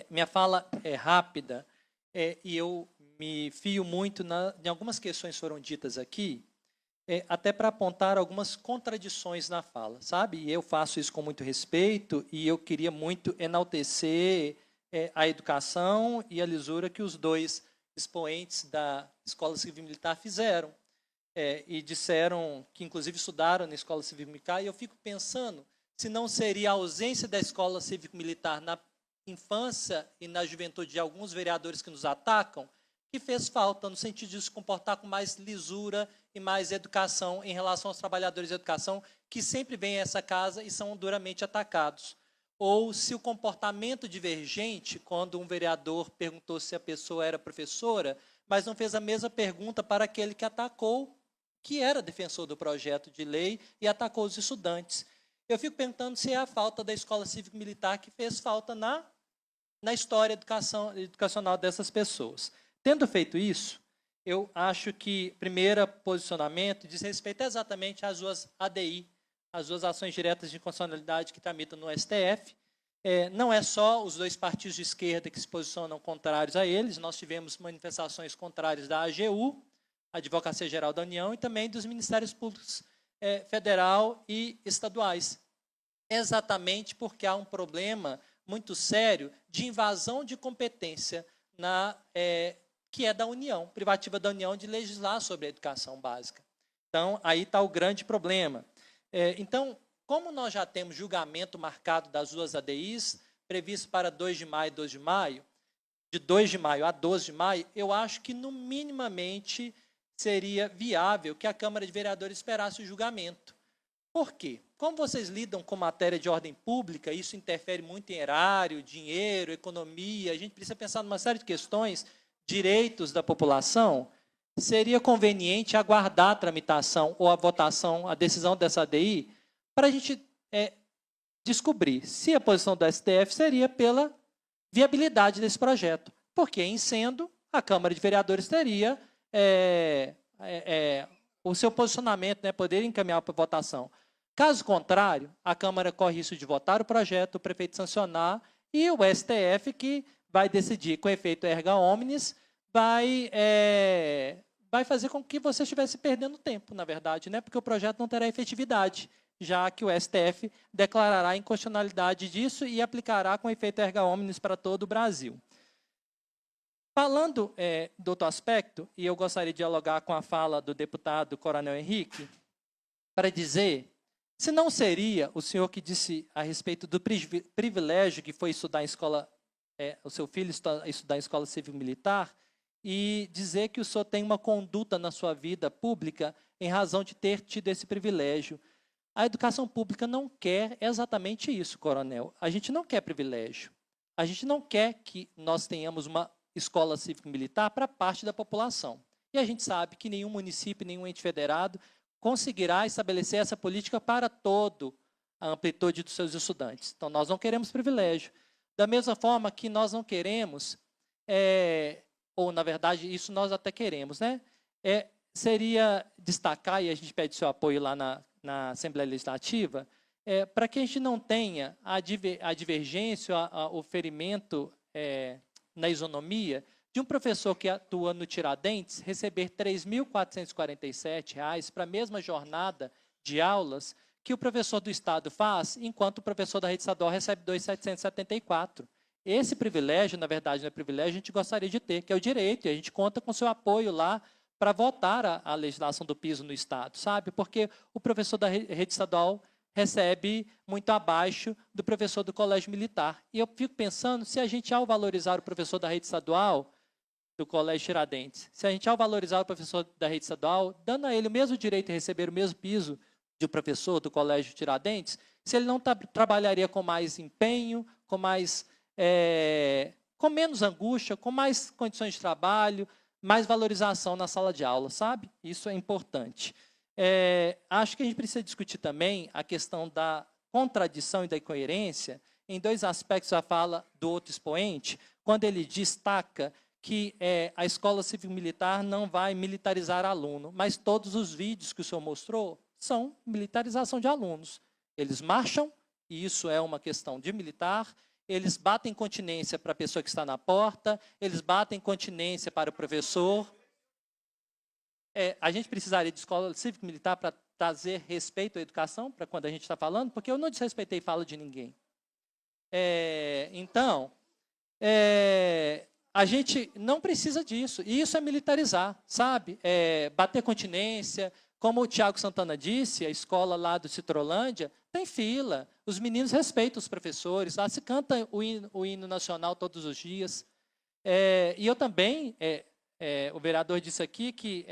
Minha fala é rápida e eu me fio muito em algumas questões que foram ditas aqui, até para apontar algumas contradições na fala, sabe? E eu faço isso com muito respeito e eu queria muito enaltecer a educação e a lisura que os dois expoentes da Escola Civil Militar fizeram. E disseram que, inclusive, estudaram na Escola Civil Militar, e eu fico pensando se não seria a ausência da Escola Civil Militar na infância e na juventude de alguns vereadores que nos atacam, que fez falta, no sentido de se comportar com mais lisura e mais educação em relação aos trabalhadores de educação, que sempre vêm a essa casa e são duramente atacados. Ou se o comportamento divergente, quando um vereador perguntou se a pessoa era professora, mas não fez a mesma pergunta para aquele que atacou, que era defensor do projeto de lei e atacou os estudantes. Eu fico perguntando se é a falta da escola cívico-militar que fez falta na história educacional dessas pessoas. Tendo feito isso, eu acho que, primeiro posicionamento, diz respeito exatamente às duas ADI, as duas ações diretas de inconstitucionalidade que tramitam no STF. Não é só os dois partidos de esquerda que se posicionam contrários a eles, nós tivemos manifestações contrárias da AGU, Advocacia Geral da União, e também dos Ministérios Públicos Federal e estaduais. Exatamente porque há um problema muito sério de invasão de competência que é da União, privativa da União, de legislar sobre a educação básica. Então, aí está o grande problema. Então, como nós já temos julgamento marcado das duas ADIs, previsto para 2 de maio e 2 de maio, de 2 de maio a 12 de maio, eu acho que, no minimamente, seria viável que a Câmara de Vereadores esperasse o julgamento. Por quê? Como vocês lidam com matéria de ordem pública, isso interfere muito em erário, dinheiro, economia, a gente precisa pensar numa série de questões, direitos da população, seria conveniente aguardar a tramitação ou a votação, a decisão dessa ADI, para a gente descobrir se a posição do STF seria pela viabilidade desse projeto. Porque, em sendo, a Câmara de Vereadores teria o seu posicionamento, poder encaminhar para votação. Caso contrário, a Câmara corre risco de votar o projeto, o prefeito sancionar, e o STF, que vai decidir com efeito erga omnes, vai fazer com que você estivesse perdendo tempo, na verdade, porque o projeto não terá efetividade, já que o STF declarará a inconstitucionalidade disso e aplicará com efeito erga omnes para todo o Brasil. Falando do outro aspecto, e eu gostaria de dialogar com a fala do deputado Coronel Henrique, para dizer, se não seria o senhor que disse a respeito do privilégio que foi estudar em escola, o seu filho estudar em escola civil-militar, e dizer que o senhor tem uma conduta na sua vida pública em razão de ter tido esse privilégio. A educação pública não quer exatamente isso, coronel. A gente não quer privilégio. A gente não quer que nós tenhamos uma escola cívico-militar para parte da população. E a gente sabe que nenhum município, nenhum ente federado conseguirá estabelecer essa política para toda a amplitude dos seus estudantes. Então, nós não queremos privilégio. Da mesma forma que nós não queremos, ou, na verdade, isso nós até queremos, seria destacar, e a gente pede seu apoio lá na Assembleia Legislativa, para que a gente não tenha a divergência, o ferimento na isonomia de um professor que atua no Tiradentes receber R$ 3.447 para a mesma jornada de aulas que o professor do Estado faz, enquanto o professor da rede estadual recebe R$ 2.774. Esse privilégio, na verdade, não é privilégio, a gente gostaria de ter, que é o direito, e a gente conta com seu apoio lá para votar a legislação do piso no Estado, sabe? Porque o professor da rede estadual recebe muito abaixo do professor do colégio militar. E eu fico pensando, se a gente, ao valorizar o professor da rede estadual, do colégio Tiradentes, se a gente, ao valorizar o professor da rede estadual, dando a ele o mesmo direito de receber o mesmo piso de um professor do colégio Tiradentes, se ele não trabalharia com mais empenho, com menos angústia, com mais condições de trabalho, mais valorização na sala de aula, sabe? Isso é importante. Acho que a gente precisa discutir também a questão da contradição e da incoerência em dois aspectos da fala do outro expoente, quando ele destaca que a escola civil-militar não vai militarizar aluno, mas todos os vídeos que o senhor mostrou são militarização de alunos. Eles marcham, e isso é uma questão de militar, eles batem continência para a pessoa que está na porta, eles batem continência para o professor. A gente precisaria de escola cívico-militar para trazer respeito à educação, para quando a gente está falando, porque eu não desrespeitei fala de ninguém. Então, a gente não precisa disso. E isso é militarizar, sabe? Bater continência. Como o Tiago Santana disse, a escola lá do Citrolândia tem fila. Os meninos respeitam os professores. Lá se canta o hino nacional todos os dias. E eu também, o vereador disse aqui que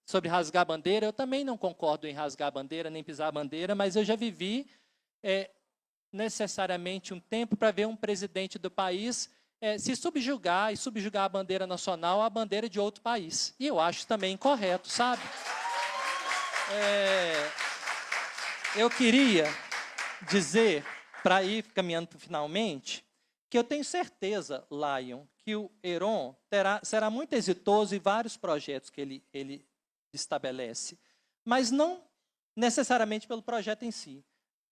sobre rasgar a bandeira, eu também não concordo em rasgar a bandeira, nem pisar a bandeira, mas eu já vivi necessariamente um tempo para ver um presidente do país se subjugar e subjugar a bandeira nacional à bandeira de outro país. E eu acho também incorreto, sabe? Eu queria dizer, para ir caminhando finalmente, que eu tenho certeza, Lion, que o Heron será muito exitoso em vários projetos que ele estabelece, mas não necessariamente pelo projeto em si,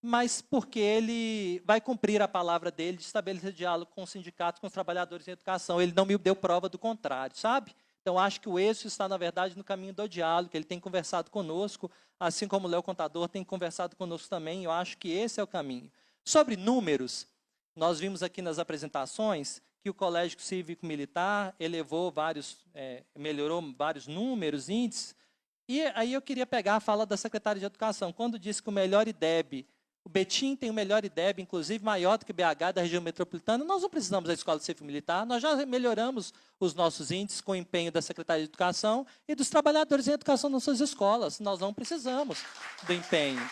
mas porque ele vai cumprir a palavra dele de estabelecer diálogo com os sindicatos, com os trabalhadores em educação. Ele não me deu prova do contrário, sabe? Então, acho que o êxito está, na verdade, no caminho do diálogo, ele tem conversado conosco, assim como o Léo Contador tem conversado conosco também, eu acho que esse é o caminho. Sobre números, nós vimos aqui nas apresentações que o Colégio Cívico-Militar melhorou vários números, índices, e aí eu queria pegar a fala da secretária de Educação, quando disse que o melhor IDEB, o Betim tem o melhor IDEB, inclusive maior do que o BH da região metropolitana, nós não precisamos da Escola Cívico-Militar, nós já melhoramos os nossos índices com o empenho da Secretaria de Educação e dos trabalhadores em educação nas suas escolas, nós não precisamos do empenho.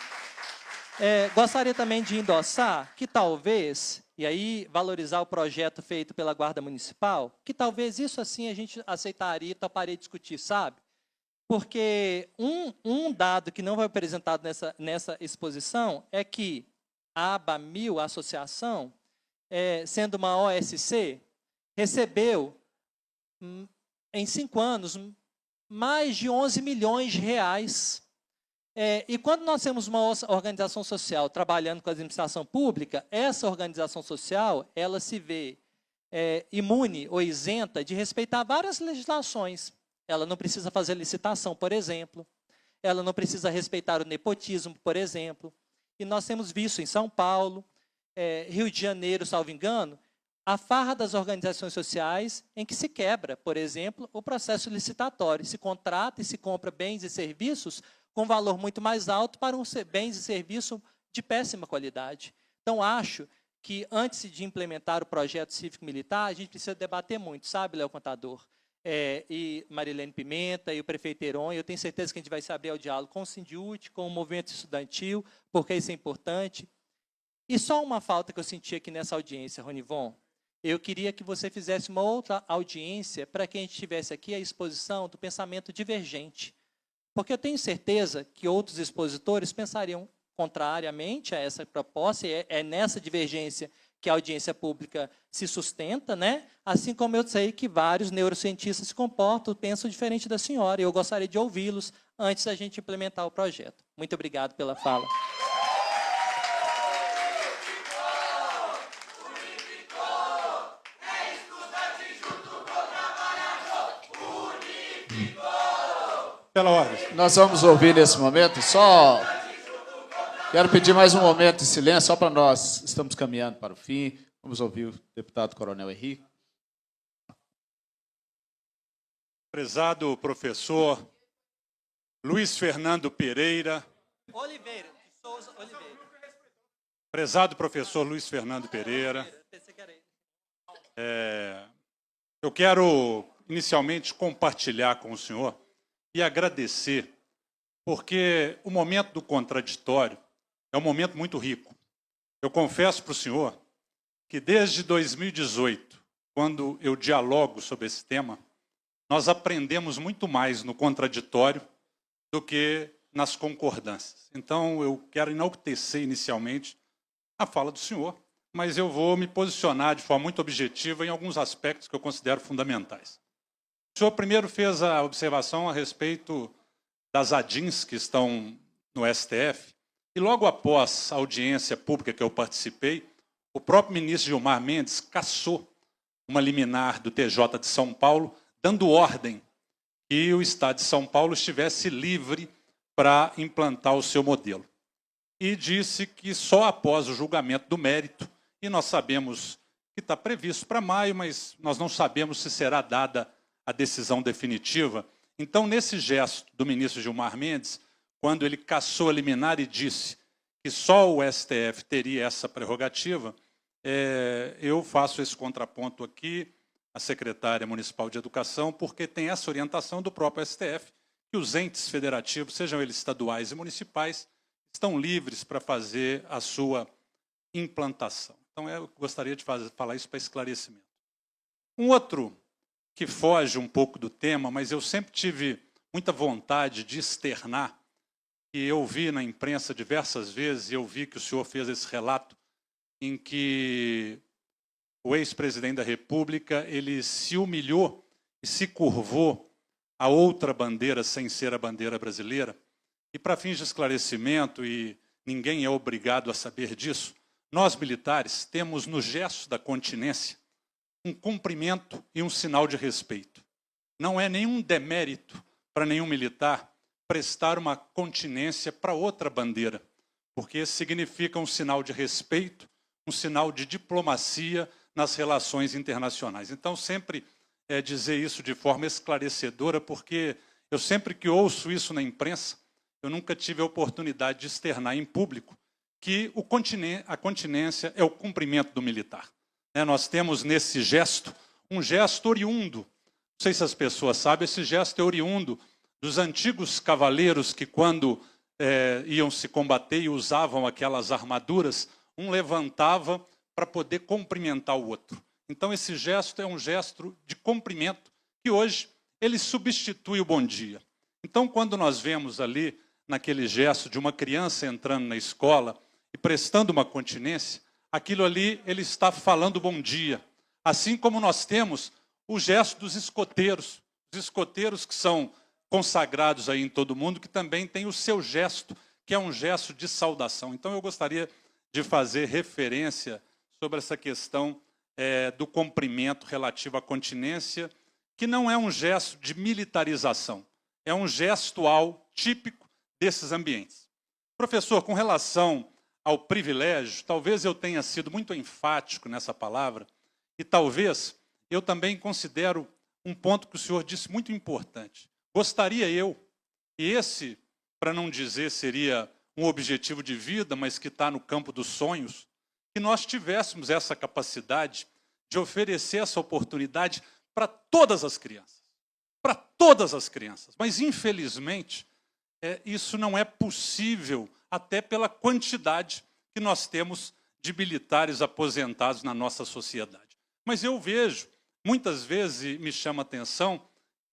Gostaria também de endossar que talvez, e aí valorizar o projeto feito pela Guarda Municipal, que talvez isso assim a gente aceitaria e toparia discutir, sabe? Porque um dado que não foi apresentado nessa exposição é que a aba 1000, a associação, sendo uma OSC, recebeu, em 5 anos, mais de 11 milhões de reais. E quando nós temos uma organização social trabalhando com a administração pública, essa organização social ela se vê imune ou isenta de respeitar várias legislações. Ela não precisa fazer licitação, por exemplo. Ela não precisa respeitar o nepotismo, por exemplo. E nós temos visto em São Paulo, Rio de Janeiro, salvo engano, a farra das organizações sociais em que se quebra, por exemplo, o processo licitatório. Se contrata e se compra bens e serviços com valor muito mais alto para bens e serviços de péssima qualidade. Então, acho que antes de implementar o projeto cívico-militar, a gente precisa debater muito, sabe, Léo Contador? E Marilene Pimenta, e o prefeito Heron, eu tenho certeza que a gente vai saber o diálogo com o Sindiúti, com o movimento estudantil, porque isso é importante. E só uma falta que eu senti aqui nessa audiência, Ronivon, eu queria que você fizesse uma outra audiência para que a gente tivesse aqui a exposição do pensamento divergente. Porque eu tenho certeza que outros expositores pensariam contrariamente a essa proposta, e é nessa divergência que a audiência pública se sustenta, né? Assim como eu sei que vários neurocientistas se comportam, pensam diferente da senhora, e eu gostaria de ouvi-los antes da gente implementar o projeto. Muito obrigado pela fala. Pela ordem. Nós vamos ouvir nesse momento, só quero pedir mais um momento de silêncio, só para nós, estamos caminhando para o fim. Vamos ouvir o deputado Coronel Henrique. Prezado professor Luiz Fernando Pereira. Oliveira, de Souza Oliveira. Prezado professor Luiz Fernando Pereira. Eu quero inicialmente compartilhar com o senhor e agradecer, porque o momento do contraditório é um momento muito rico. Eu confesso para o senhor que desde 2018, quando eu dialogo sobre esse tema, nós aprendemos muito mais no contraditório do que nas concordâncias. Então, eu quero enaltecer inicialmente a fala do senhor, mas eu vou me posicionar de forma muito objetiva em alguns aspectos que eu considero fundamentais. O senhor primeiro fez a observação a respeito das ADINs que estão no STF, e logo após a audiência pública que eu participei, o próprio ministro Gilmar Mendes cassou uma liminar do TJ de São Paulo, dando ordem que o Estado de São Paulo estivesse livre para implantar o seu modelo. E disse que só após o julgamento do mérito, e nós sabemos que está previsto para maio, mas nós não sabemos se será dada a decisão definitiva. Então, nesse gesto do ministro Gilmar Mendes, quando ele cassou a liminar e disse que só o STF teria essa prerrogativa, eu faço esse contraponto aqui à secretária municipal de Educação, porque tem essa orientação do próprio STF, que os entes federativos, sejam eles estaduais e municipais, estão livres para fazer a sua implantação. Então, eu gostaria de falar isso para esclarecimento. Um outro que foge um pouco do tema, mas eu sempre tive muita vontade de externar, e eu vi na imprensa diversas vezes, e eu vi que o senhor fez esse relato, em que o ex-presidente da República ele se humilhou e se curvou a outra bandeira sem ser a bandeira brasileira. E para fins de esclarecimento, e ninguém é obrigado a saber disso, nós militares temos no gesto da continência um cumprimento e um sinal de respeito. Não é nenhum demérito para nenhum militar prestar uma continência para outra bandeira, porque significa um sinal de respeito, um sinal de diplomacia nas relações internacionais. Então, sempre dizer isso de forma esclarecedora, porque eu sempre que ouço isso na imprensa, eu nunca tive a oportunidade de externar em público que a continência é o cumprimento do militar. Nós temos nesse gesto, um gesto oriundo, não sei se as pessoas sabem, esse gesto é oriundo dos antigos cavaleiros que quando iam se combater e usavam aquelas armaduras, um levantava para poder cumprimentar o outro. Então esse gesto é um gesto de cumprimento que hoje ele substitui o bom dia. Então quando nós vemos ali naquele gesto de uma criança entrando na escola e prestando uma continência, aquilo ali ele está falando bom dia. Assim como nós temos o gesto dos escoteiros. Os escoteiros que são consagrados aí em todo mundo, que também tem o seu gesto, que é um gesto de saudação. Então eu gostaria de fazer referência sobre essa questão do cumprimento relativo à continência, que não é um gesto de militarização, é um gestual típico desses ambientes. Professor, com relação ao privilégio, talvez eu tenha sido muito enfático nessa palavra, e talvez eu também considero um ponto que o senhor disse muito importante. Gostaria eu, e esse, para não dizer seria um objetivo de vida, mas que está no campo dos sonhos, que nós tivéssemos essa capacidade de oferecer essa oportunidade para todas as crianças. Para todas as crianças. Mas, infelizmente, isso não é possível, até pela quantidade que nós temos de militares aposentados na nossa sociedade. Mas eu vejo, muitas vezes me chama a atenção,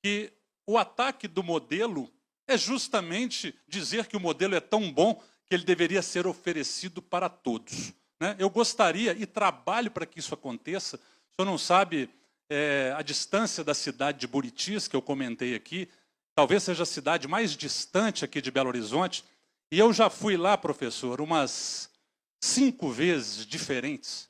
que o ataque do modelo é justamente dizer que o modelo é tão bom que ele deveria ser oferecido para todos. Eu gostaria e trabalho para que isso aconteça. O senhor não sabe a distância da cidade de Buritis, que eu comentei aqui, talvez seja a cidade mais distante aqui de Belo Horizonte, e eu já fui lá, professor, umas 5 vezes diferentes,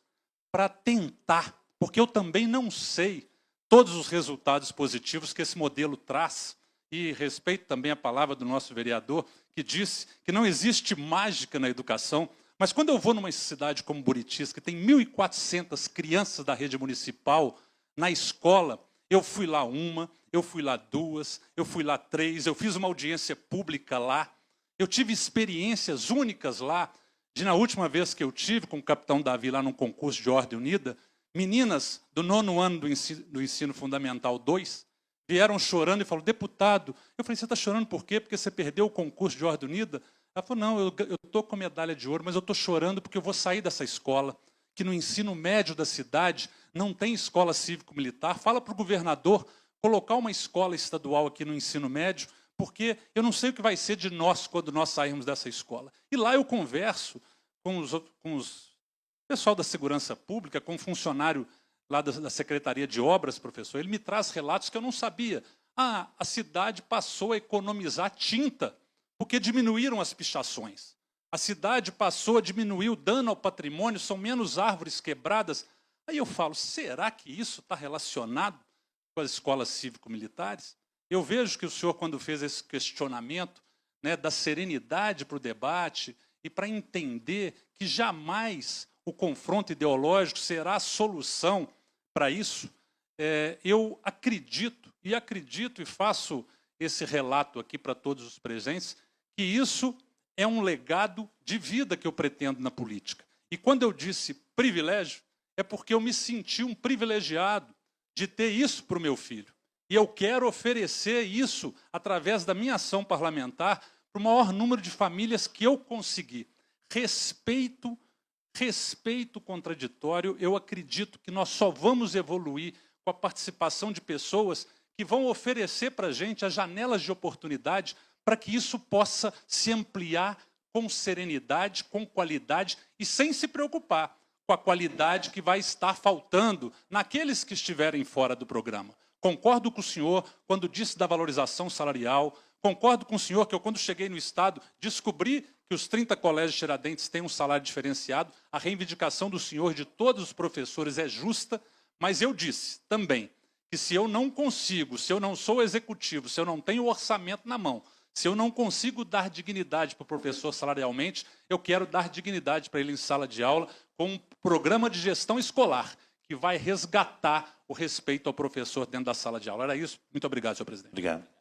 para tentar, porque eu também não sei todos os resultados positivos que esse modelo traz, e respeito também a palavra do nosso vereador, que disse que não existe mágica na educação, mas quando eu vou numa cidade como Buritis, que tem 1.400 crianças da rede municipal na escola, eu fui lá 1, eu fui lá 2, eu fui lá 3, eu fiz uma audiência pública lá, eu tive experiências únicas lá, de na última vez que eu tive com o capitão Davi lá num concurso de Ordem Unida, meninas do 9º ano do ensino fundamental 2 vieram chorando e falaram, deputado, eu falei, você está chorando por quê? Porque você perdeu o concurso de Ordem Unida? Ela falou, não, eu estou com medalha de ouro, mas eu estou chorando porque eu vou sair dessa escola, que no ensino médio da cidade não tem escola cívico-militar. Fala para o governador colocar uma escola estadual aqui no ensino médio, porque eu não sei o que vai ser de nós quando nós sairmos dessa escola. E lá eu converso com os pessoal da segurança pública, com um funcionário lá da Secretaria de Obras, professor, ele me traz relatos que eu não sabia. A cidade passou a economizar tinta, porque diminuíram as pichações. A cidade passou a diminuir o dano ao patrimônio, são menos árvores quebradas. Aí eu falo, será que isso está relacionado com as escolas cívico-militares? Eu vejo que o senhor, quando fez esse questionamento, né, da serenidade para o debate e para entender que jamais o confronto ideológico será a solução para isso, eu acredito e faço esse relato aqui para todos os presentes, que isso é um legado de vida que eu pretendo na política. E quando eu disse privilégio, é porque eu me senti um privilegiado de ter isso para o meu filho. E eu quero oferecer isso, através da minha ação parlamentar, para o maior número de famílias que eu conseguir. Respeito contraditório, eu acredito que nós só vamos evoluir com a participação de pessoas que vão oferecer para a gente as janelas de oportunidade para que isso possa se ampliar com serenidade, com qualidade e sem se preocupar com a qualidade que vai estar faltando naqueles que estiverem fora do programa. Concordo com o senhor quando disse da valorização salarial, concordo com o senhor que eu, quando cheguei no Estado, descobri que os 30 colégios Tiradentes têm um salário diferenciado, a reivindicação do senhor de todos os professores é justa, mas eu disse também que se eu não consigo, se eu não sou executivo, se eu não tenho orçamento na mão, se eu não consigo dar dignidade para o professor salarialmente, eu quero dar dignidade para ele em sala de aula com um programa de gestão escolar que vai resgatar o respeito ao professor dentro da sala de aula. Era isso. Muito obrigado, senhor presidente. Obrigado.